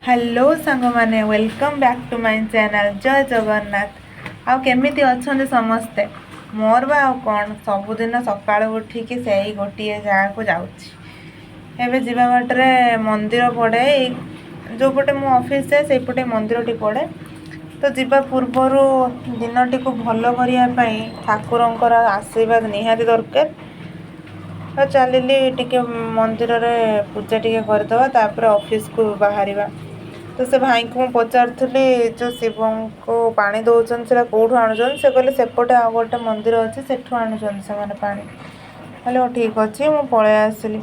Hello सांग माने welcome back to my channel जय जगन्नाथ। आउ केमिति अछंते समस्ते मोर बा आउ कौन सबुदिन सकाळ उठिकी से गोटे जगह को जाऊँगी। एवं जीवा बाटे मंदिर पड़े जो पटे मो ऑफिस जाए से पटे मंदिर टी पड़े तो जीवा पूर्वर दिन टी को भल करने ठाकुरंकर आशीर्वाद निहाती दरकार। तो चलिली टिके मंदिर रे पूजा टिके करदवा तापर ऑफिस को बाहर। तो से भाई को पचारि जो शिव को पानी दौरान से कौटू आणुन से कहले सेपटे आ गोटे मंदिर अच्छे से आणुन से पानी हेलो ठीक अच्छे मुझे पलि आसली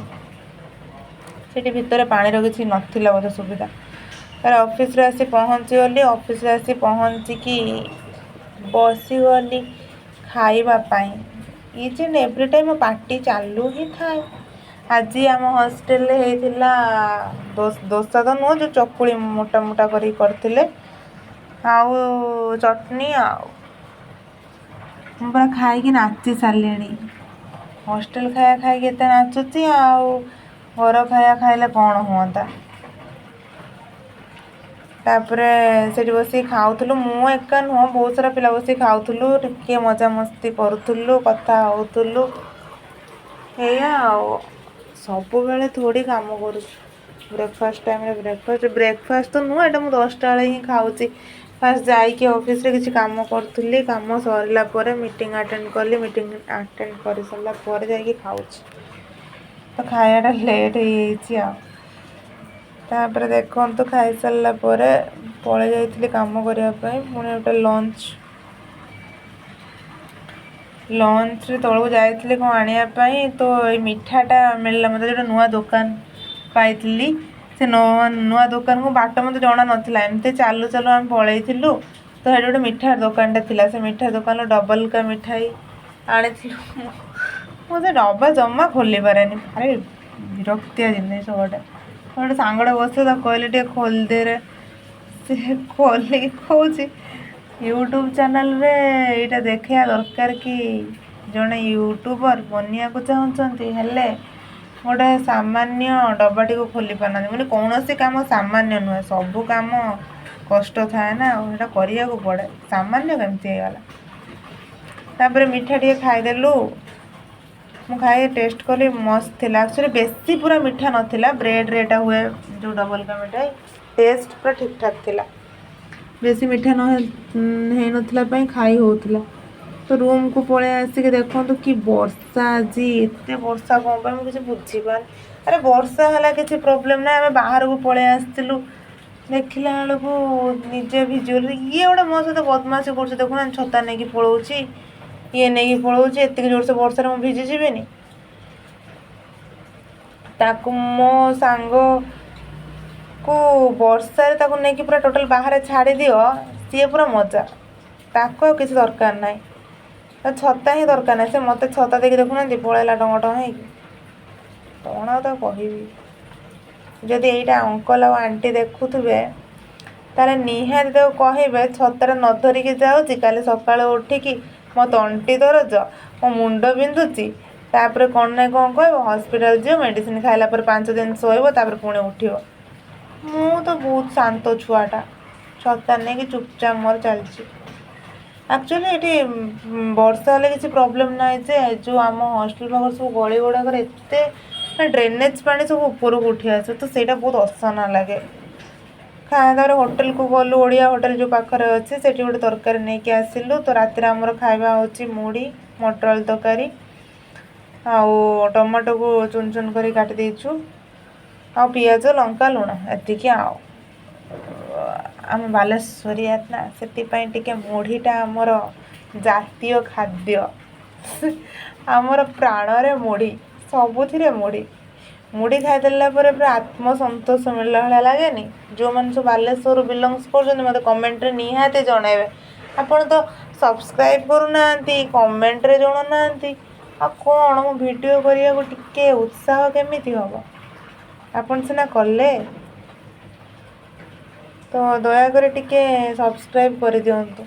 से भितर पानी किसी नाला बोधे सुविधा तार ऑफिस रे आसी पहुँची गली। ऑफिस रे आसी पहुँचिकी बसीगली खावाई each and every time party चालू ही थाए। आज आम हॉस्टेल होता दोसा तो नुह जो चकुली मोटा मोटा करते आउ चटनी आउ पूरा खाई नाची सारे। हॉस्टेल खाया खाई नाचुची आउ घर खाया खाइले कौन हुआ। तापर से बस खाऊलु मु एका नुह बहुत सारा पिला बस खाऊलु टे मजा मस्ती करूँ कथा होलु या सब बेले थोड़ी काम कर ब्रेकफास्ट टाइम ब्रेकफास्ट तो नुह एटा मुझे 10टा बेले ही खाऊँ। फास्ट जाइए ऑफिस रे किसी काम करूँ काम सरला मीटिंग अटेंड कली मीटिंग अटेंड कर सारा जाइए खाऊँ तो खायाटा लेट हो तापर देखो तो खाई सारा पलि जाइए काम करने पुणी गोटे लंच तौक जाइए कौन आने तो ये मिठाटा मिलला मतलब जो नुआ दुकान पाई से नुआ दुकान को बाट मत जना नाला एमती चालू चालू आम पलू तो ये गोटे मिठा दुकानटा थिला से मिठा दुकान डबल का मिठाई आनी मुझे डब्बा जमा खोली पारे भारी विरक्तिया जिनिस गोटे सांगड़े बस कहले टे खोलदे रे से खोलिक कौच यूट्यूब चैनल रे यहाँ देखा दरकार कि जड़े यूट्यूबर बनने को चाहते हेले गोटे सामान्य डब्बाटी को खोली पाना मैंने कौन सी कम सामान्य नुहे सबू कम कष्ट थाए ना यहाँ करने को पड़े सामान्य केमती होगला। तापर मिठा टे खाईदेलु मुझे टेस्ट कली मस्त थिला एक्चुअली बेसी पूरा मीठा नाला ब्रेड रेटा हुए जो डबल का मिठाई टेस्ट पूरा ठीक ठाक थिला बेसी मीठा न खाई होता। तो रूम को पलि आसिक देखो कि वर्षा आज एत वर्षा कौन पर मुझे बुझीपार अरे वर्षा है किसी प्रोब्लेम ना आम बाहर को पलि आसलु देखला बेलू निजे भिजुअल ये गोटे मो सहित बदमाशी कर देखुना छता नहीं पलाऊँगी ये नहीं पलाऊँगी एत जोर से वर्षा मुझे भिजी जीविनी ताकू मो सांग को वर्षा ताकू नहीं पूरा टोटल बाहर छाड़ी दियो सी पूरा मजा ताको किसी दरकार ना छता ही दरकार ना से मत छता देखिए देखुना पलैला टंगट है कौन आ कह जदि यहाँ अंकल आ आंटी देखुवे ताले निहाती तो कहे छतार न धरिकी जाऊँगी काली सकाल उठिकी मो तंटी दरज मो मुंड बिंधुची तापर कौन ना कौन कह हॉस्पिटल जी मेडिसिन खाइला 5 दिन शोब तापर पुणी उठो मु तो बहुत शांत छुआटा छता नहीं कि चुपचाप मोर चलची एक्चुअली ये वर्षा हेल्ले किसी प्रोब्लेम ना जो आम हॉस्टेल पाख सब गली गुड़ाक एत ड्रेनेज पानी सब ऊपर को उठी आसे तो सहीटा बहुत असना लगे खाए होटेल को गलु ओडिया होटेल जो पाखे अच्छे से गोटे तरकारी नहीं कि आसिलु तो रातिर आमर खाଇବା होची मुढ़ी मटर आलू तरकारी आउ टमाटो को चुन चुन कर काटी देचु आ पियाज लंका लुण एतिक आम बालेश्वरिया ना से मुढ़ीटा आमर जातीय खाद्य आमर प्राण रे मुढ़ी सबुथिरे मुढ़ी मुढ़ी खाईदेला पूरा आत्मसंतोष मिलला भाया लगे जो मैंने सब बालेश्वर बिलंग्स कर मत कमेंट रे निहाती जनइबे आपन तो सब्सक्राइब करूना कमेंट रे जणुना आ कौन मो वीडियो करिया को टिके उत्साह केमिति हम आपन सिना कले तो दयाकर टिके सब्सक्राइब कर दिंतु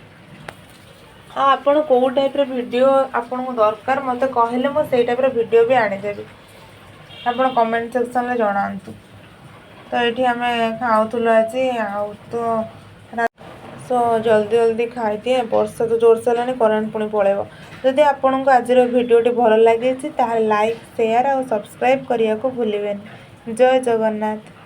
आपन कौ टाइप वीडियो आपन को दरकार मत कहले मो सेई टाइप वीडियो भी आनीदेवी आपन कमेंट सेक्शन में जनातु। तो ये आम खाऊलु आज सो जल्दी जल्दी खाई दिए वर्षा तो जोर से है करेन्ट पुणी पलैब जदि आपन को आज भिडियोटी भल लगी लाइक शेयर और सब्सक्राइब करने को भूलें। जय जगन्नाथ।